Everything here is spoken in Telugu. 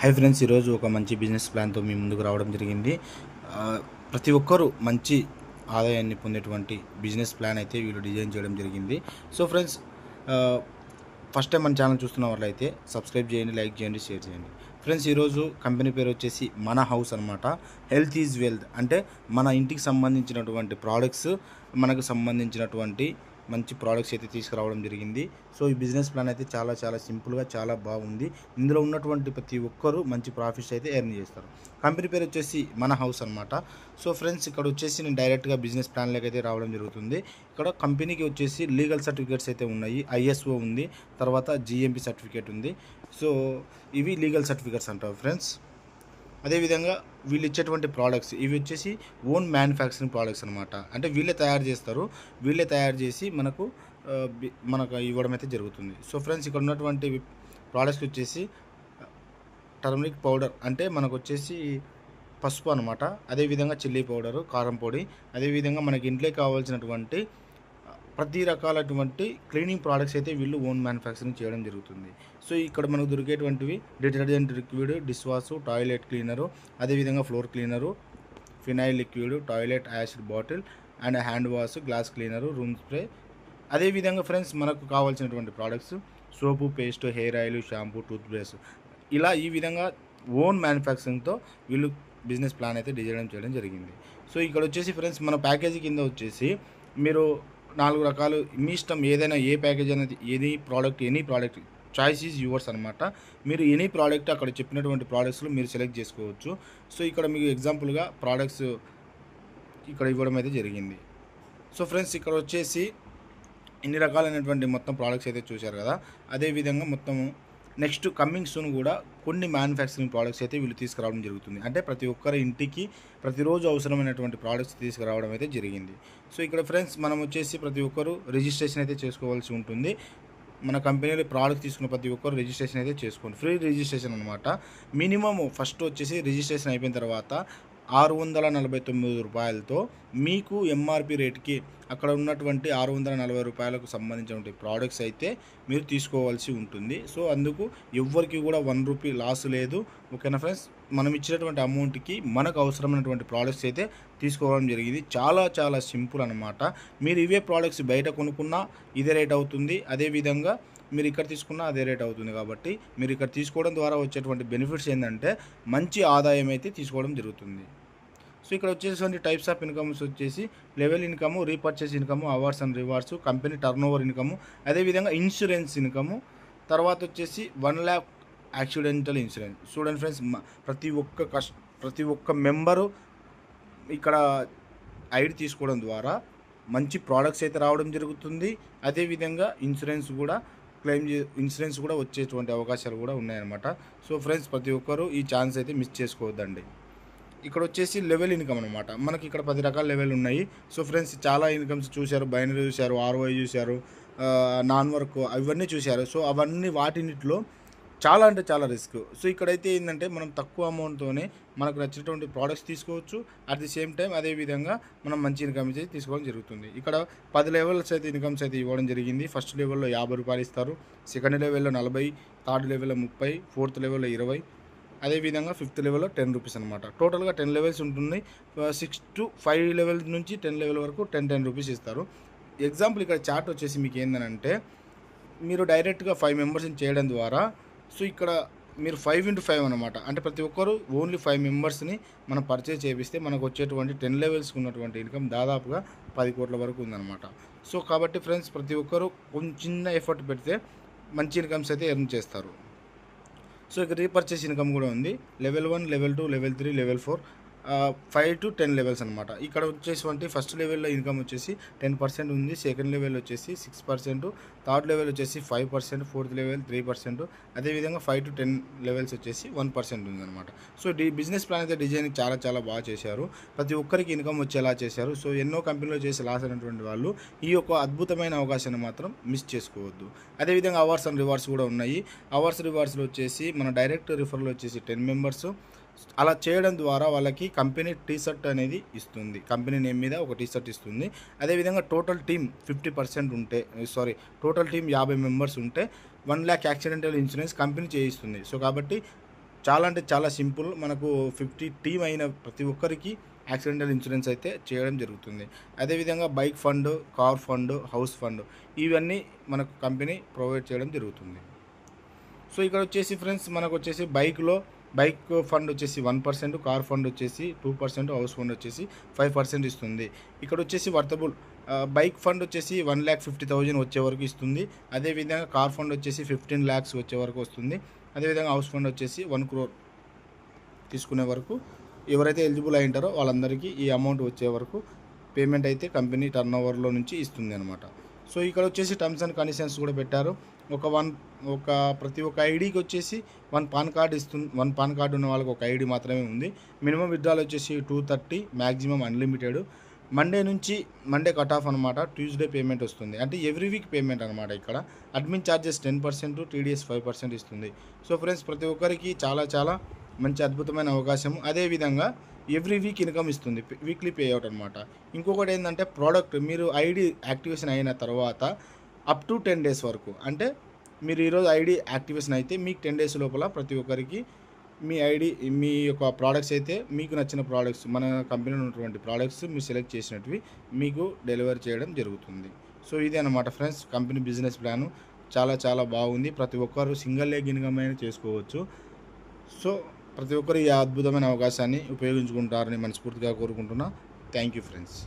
హై ఫ్రెండ్స్, ఈరోజు ఒక మంచి బిజినెస్ ప్లాన్తో మీ ముందుకు రావడం జరిగింది. ప్రతి ఒక్కరూ మంచి ఆదాయాన్ని పొందేటువంటి బిజినెస్ ప్లాన్ అయితే వీళ్ళు డిజైన్ చేయడం జరిగింది. సో ఫ్రెండ్స్, ఫస్ట్ టైం మన ఛానల్ చూస్తున్న వాళ్ళైతే సబ్స్క్రైబ్ చేయండి, లైక్ చేయండి, షేర్ చేయండి. ఫ్రెండ్స్, ఈరోజు కంపెనీ పేరు వచ్చేసి మన హౌస్ అనమాట. హెల్త్ ఈజ్ వెల్త్ అంటే మన ఇంటికి సంబంధించినటువంటి ప్రోడక్ట్స్, మనకు సంబంధించినటువంటి మంచి ప్రోడక్ట్స్ అయితే తీసుకురావడం జరిగింది. సో ఈ బిజినెస్ ప్లాన్ అయితే చాలా చాలా సింపుల్గా చాలా బాగుంది. ఇందులో ఉన్నటువంటి ప్రతి ఒక్కరూ మంచి ప్రాఫిట్స్ అయితే ఎర్న్ చేస్తారు. కంపెనీ పేరు వచ్చేసి మన హౌస్ అనమాట. సో ఫ్రెండ్స్, ఇక్కడ వచ్చేసి నేను డైరెక్ట్గా బిజినెస్ ప్లాన్లోకి అయితే రావడం జరుగుతుంది. ఇక్కడ కంపెనీకి వచ్చేసి లీగల్ సర్టిఫికేట్స్ అయితే ఉన్నాయి. ఐఎస్ఓ ఉంది, తర్వాత జిఎంపి సర్టిఫికేట్ ఉంది. సో ఇవి లీగల్ సర్టిఫికేట్స్ అంటారు ఫ్రెండ్స్. అదేవిధంగా వీళ్ళు ఇచ్చేటువంటి ప్రోడక్ట్స్ ఇవి వచ్చేసి ఓన్ మ్యానుఫ్యాక్చరింగ్ ప్రోడక్ట్స్ అనమాట. అంటే వీళ్ళే తయారు చేస్తారు, వీళ్ళే తయారు చేసి మనకు ఇవ్వడం అయితే జరుగుతుంది. సో ఫ్రెండ్స్, ఇక్కడ ఉన్నటువంటి ప్రోడక్ట్స్ వచ్చేసి టర్మరిక్ పౌడర్ అంటే మనకు వచ్చేసి పసుపు అనమాట. అదేవిధంగా చిల్లీ పౌడరు, కారం పొడి, అదేవిధంగా మనకి ఇంట్లో కావాల్సినటువంటి ప్రతి రకాలటువంటి క్లీనింగ్ ప్రోడక్ట్స్ అయితే వీళ్ళు ఓన్ మ్యానుఫ్యాక్చరింగ్ చేయడం జరుగుతుంది. సో ఇక్కడ మనకు దొరికేటువంటివి detergent liquid, dish wash, toilet cleaner, అదేవిధంగా floor cleaner, phenyl liquid, toilet acid bottle and hand wash, glass cleaner, room spray. అదేవిధంగా ఫ్రెండ్స్, మనకు కావాల్సినటువంటి products soap, paste, hair oil, shampoo, toothbrush, ఇలా ఈ విధంగా ఓన్ మ్యానుఫ్యాక్చరింగ్తో వీళ్ళు బిజినెస్ ప్లాన్ అయితే డిజైన్ చేయడం జరిగింది. సో ఇక్కడ వచ్చేసి ఫ్రెండ్స్, మన ప్యాకేజీ కింద వచ్చేసి మీరు 4 రకాలు మీ ఇష్టం, ఏదైనా ఏ ప్యాకేజ్ అనేది, any product choice is yours అనమాట. మీరు ఎనీ ప్రోడక్ట్ అక్కడ చెప్పినటువంటి ప్రోడక్ట్స్లో మీరు సెలెక్ట్ చేసుకోవచ్చు. సో ఇక్కడ మీకు ఎగ్జాంపుల్గా ప్రోడక్ట్స్ ఇక్కడ ఇవ్వడం అయితే జరిగింది. సో ఫ్రెండ్స్, ఇక్కడ వచ్చేసి ఇన్ని రకాలైనటువంటి మొత్తం ప్రోడక్ట్స్ అయితే చూశారు కదా. అదేవిధంగా మొత్తం నెక్స్ట్ కమింగ్ సూన్ కూడా కొన్ని మ్యానుఫ్యాక్చరింగ్ ప్రోడక్ట్స్ అయితే వీళ్ళు తీసుకురావడం జరుగుతుంది. అంటే ప్రతి ఒక్కరి ఇంటికి ప్రతిరోజు అవసరమైనటువంటి ప్రోడక్ట్స్ తీసుకురావడం అయితే జరిగింది. సో ఇక్కడ ఫ్రెండ్స్, మనం వచ్చేసి ప్రతి ఒక్కరు రిజిస్ట్రేషన్ అయితే చేసుకోవాల్సి ఉంటుంది. మన కంపెనీలో ప్రోడక్ట్ తీసుకున్న ప్రతి ఒక్కరు రిజిస్ట్రేషన్ అయితే చేసుకోండి. ఫ్రీ రిజిస్ట్రేషన్ అనమాట. మినిమమ్ ఫస్ట్ వచ్చేసి రిజిస్ట్రేషన్ అయిపోయిన తర్వాత 649 రూపాయలతో మీకు ఎంఆర్పి రేట్కి అక్కడ ఉన్నటువంటి 640 రూపాయలకు సంబంధించినటువంటి ప్రోడక్ట్స్ అయితే మీరు తీసుకోవాల్సి ఉంటుంది. సో అందుకు ఎవ్వరికి కూడా 1 రూపీ లాస్ లేదు. ఓకేనా ఫ్రెండ్స్, మనం ఇచ్చినటువంటి అమౌంట్కి మనకు అవసరమైనటువంటి ప్రోడక్ట్స్ అయితే తీసుకోవడం జరిగింది. చాలా చాలా సింపుల్ అనమాట. మీరు ఇవే ప్రోడక్ట్స్ బయట కొనుక్కున్నా ఇదే రేట్ అవుతుంది, అదేవిధంగా మీరు ఇక్కడ తీసుకున్న అదే రేట్ అవుతుంది. కాబట్టి మీరు ఇక్కడ తీసుకోవడం ద్వారా వచ్చేటువంటి బెనిఫిట్స్ ఏంటంటే మంచి ఆదాయం అయితే తీసుకోవడం జరుగుతుంది. సో ఇక్కడ వచ్చేటువంటి టైప్స్ ఆఫ్ ఇన్కమ్స్ వచ్చేసి level income, repurchase income, awards and rewards, company turnover income, అదేవిధంగా ఇన్సూరెన్స్ ఇన్కము, తర్వాత వచ్చేసి 1 lakh యాక్సిడెంటల్ ఇన్సూరెన్స్. చూడండి ఫ్రెండ్స్, ప్రతి ఒక్క మెంబరు ఇక్కడ ఐడి తీసుకోవడం ద్వారా మంచి ప్రోడక్ట్స్ అయితే రావడం జరుగుతుంది. అదేవిధంగా ఇన్సూరెన్స్ కూడా వచ్చేటువంటి అవకాశాలు కూడా ఉన్నాయన్నమాట. సో ఫ్రెండ్స్, ప్రతి ఒక్కరూ ఈ ఛాన్స్ అయితే మిస్ చేసుకోవద్దండి. ఇక్కడ వచ్చేసి లెవెల్ ఇన్కమ్ అనమాట. మనకి ఇక్కడ 10 రకాల లెవెల్ ఉన్నాయి. సో ఫ్రెండ్స్, చాలా ఇన్కమ్స్ చూశారు, బైనరీ చూశారు, ఆర్ఓఐ చూశారు, నాన్ వర్క్ అవన్నీ చూశారు. సో అవన్నీ వాటినిట్లో చాలా అంటే చాలా రిస్క్. సో ఇక్కడైతే ఏంటంటే మనం తక్కువ అమౌంట్తోనే మనకు నచ్చినటువంటి ప్రోడక్ట్స్ తీసుకోవచ్చు. అట్ ది సేమ్ టైం అదేవిధంగా మనం మంచి ఇన్కమ్ అయితే తీసుకోవడం జరుగుతుంది. ఇక్కడ 10 లెవెల్స్ అయితే ఇన్కమ్స్ అయితే ఇవ్వడం జరిగింది. ఫస్ట్ లెవెల్లో 50 రూపాయలు ఇస్తారు, సెకండ్ లెవెల్లో 40, థర్డ్ లెవెల్లో 30, ఫోర్త్ లెవెల్లో 20, అదేవిధంగా ఫిఫ్త్ లెవెల్లో 10 రూపీస్ అనమాట. టోటల్గా 10 లెవెల్స్ ఉంటుంది. 6 to 5 లెవెల్ నుంచి 10 లెవెల్ వరకు 10 రూపీస్ ఇస్తారు. ఎగ్జాంపుల్ ఇక్కడ చార్ట్ వచ్చేసి మీకు ఏంటంటే, మీరు డైరెక్ట్గా 5 మెంబర్స్ని చేయడం ద్వారా, సో ఇక్కడ మీరు 5 into 5 అనమాట. అంటే ప్రతి ఒక్కరు ఓన్లీ 5 మెంబర్స్ని మనం పర్చేజ్ చేపిస్తే మనకు వచ్చేటువంటి 10 లెవెల్స్కి ఉన్నటువంటి ఇన్కమ్ దాదాపుగా 10 కోట్ల వరకు ఉందన్నమాట. సో కాబట్టి ఫ్రెండ్స్, ప్రతి ఒక్కరు కొంచెం చిన్న ఎఫర్ట్ పెడితే మంచి ఇన్కమ్స్ అయితే ఎర్న్ చేస్తారు. సో ఇక్కడ రీపర్చేస్ ఇన్కమ్ కూడా ఉంది. Level 1, level 2, level 3, level 4, 5 to 10 levels అనమాట. ఇక్కడ వచ్చేసి ఫస్ట్ లెవెల్లో ఇన్కమ్ వచ్చేసి 10% ఉంది, సెకండ్ లెవెల్ వచ్చేసి 6%, థర్డ్ లెవెల్ వచ్చేసి 5%, ఫోర్త్ లెవెల్ 3%, అదేవిధంగా 5 to 10 లెవెల్స్ వచ్చేసి 1% ఉందన్నమాట. సో బిజినెస్ ప్లాన్ అయితే డిజైన్ చాలా చాలా బాగా చేశారు. ప్రతి ఒక్కరికి ఇన్కమ్ వచ్చేలా చేశారు. సో ఎన్నో కంపెనీలో చేసి లాస్ అయినటువంటి వాళ్ళు ఈ యొక్క అద్భుతమైన అవకాశాన్ని మాత్రం మిస్ చేసుకోవద్దు. అదేవిధంగా అవార్డ్స్ అండ్ రివార్డ్స్ కూడా ఉన్నాయి. అవార్డ్స్ రివార్డ్స్లో వచ్చేసి మన డైరెక్ట్ రిఫర్లో వచ్చేసి 10 మెంబర్స్. అలా చేయడం ద్వారా వాళ్ళకి కంపెనీ టీషర్ట్ అనేది ఇస్తుంది, కంపెనీ నేమ్ మీద ఒక టీషర్ట్ ఇస్తుంది. అదేవిధంగా టోటల్ టీమ్ 50% ఉంటే, టోటల్ టీమ్ 50 మెంబర్స్ ఉంటే 1 lakh యాక్సిడెంటల్ ఇన్సూరెన్స్ కంపెనీ చేయిస్తుంది. సో కాబట్టి చాలా అంటే చాలా సింపుల్. మనకు 50 టీమ్ అయిన ప్రతి ఒక్కరికి యాక్సిడెంటల్ ఇన్సూరెన్స్ అయితే చేయడం జరుగుతుంది. అదేవిధంగా bike fund, car fund, house fund ఇవన్నీ మనకు కంపెనీ ప్రొవైడ్ చేయడం జరుగుతుంది. సో ఇక్కడ వచ్చేసి ఫ్రెండ్స్ మనకు వచ్చేసి బైక్ ఫండ్ వచ్చేసి 1%, కార్ ఫండ్ వచ్చేసి 2%, హౌస్ ఫండ్ వచ్చేసి 5% ఇస్తుంది. ఇక్కడ వచ్చేసి వర్తబుల్ బైక్ ఫండ్ వచ్చేసి 1,50,000 వచ్చే వరకు ఇస్తుంది. అదేవిధంగా కార్ ఫండ్ వచ్చేసి 15 lakhs వచ్చే వరకు వస్తుంది. అదేవిధంగా హౌస్ ఫండ్ వచ్చేసి 1 crore తీసుకునే వరకు ఎవరైతే ఎలిజిబుల్ అయి ఉంటారో వాళ్ళందరికీ ఈ అమౌంట్ వచ్చే వరకు పేమెంట్ అయితే కంపెనీ టర్న్ ఓవర్లో నుంచి ఇస్తుంది అనమాట. సో ఇక్కడ వచ్చేసి టర్మ్స్ అండ్ కండిషన్స్ కూడా పెట్టారు. ప్రతి ఒక్క ఐడికి వచ్చేసి 1 పాన్ కార్డ్ ఇస్తుంది. 1 పాన్ కార్డు ఉన్న వాళ్ళకి ఒక ఐడి మాత్రమే ఉంది. మినిమం విత్డ్రాల్ వచ్చేసి 230, maximum unlimited. Monday cut off అనమాట. ట్యూస్డే పేమెంట్ వస్తుంది, అంటే ఎవ్రీ వీక్ పేమెంట్ అనమాట. ఇక్కడ అడ్మిన్ ఛార్జెస్ 10%, టీడీఎస్ 5% ఇస్తుంది. సో ఫ్రెండ్స్ ప్రతి ఒక్కరికి చాలా చాలా మంచి అద్భుతమైన అవకాశం. అదేవిధంగా ఎవ్రీ వీక్ ఇన్కమ్ ఇస్తుంది, వీక్లీ పే అవుట్ అనమాట. ఇంకొకటి ఏంటంటే ప్రోడక్ట్ మీరు ఐడి యాక్టివేషన్ అయిన తర్వాత అప్ టు 10 days వరకు, అంటే మీరు ఈరోజు ఐడి యాక్టివేషన్ అయితే మీకు 10 days లోపల ప్రతి ఒక్కరికి మీ యొక్క ప్రోడక్ట్స్ అయితే మీకు నచ్చిన ప్రోడక్ట్స్, మన కంపెనీలో ఉన్నటువంటి ప్రోడక్ట్స్ మీరు సెలెక్ట్ చేసినవి మీకు డెలివరీ చేయడం జరుగుతుంది. సో ఇదే అనమాట ఫ్రెండ్స్ కంపెనీ బిజినెస్ ప్లాను. చాలా చాలా బాగుంది. ప్రతి ఒక్కరు సింగిల్ లెగ్ ఇన్కమ్ అయినా చేసుకోవచ్చు. సో ప్రతి ఒక్కరు ఈ అద్భుతమైన అవకాశాన్ని ఉపయోగించుకుంటారని మనస్ఫూర్తిగా కోరుకుంటున్నా. Thank you friends.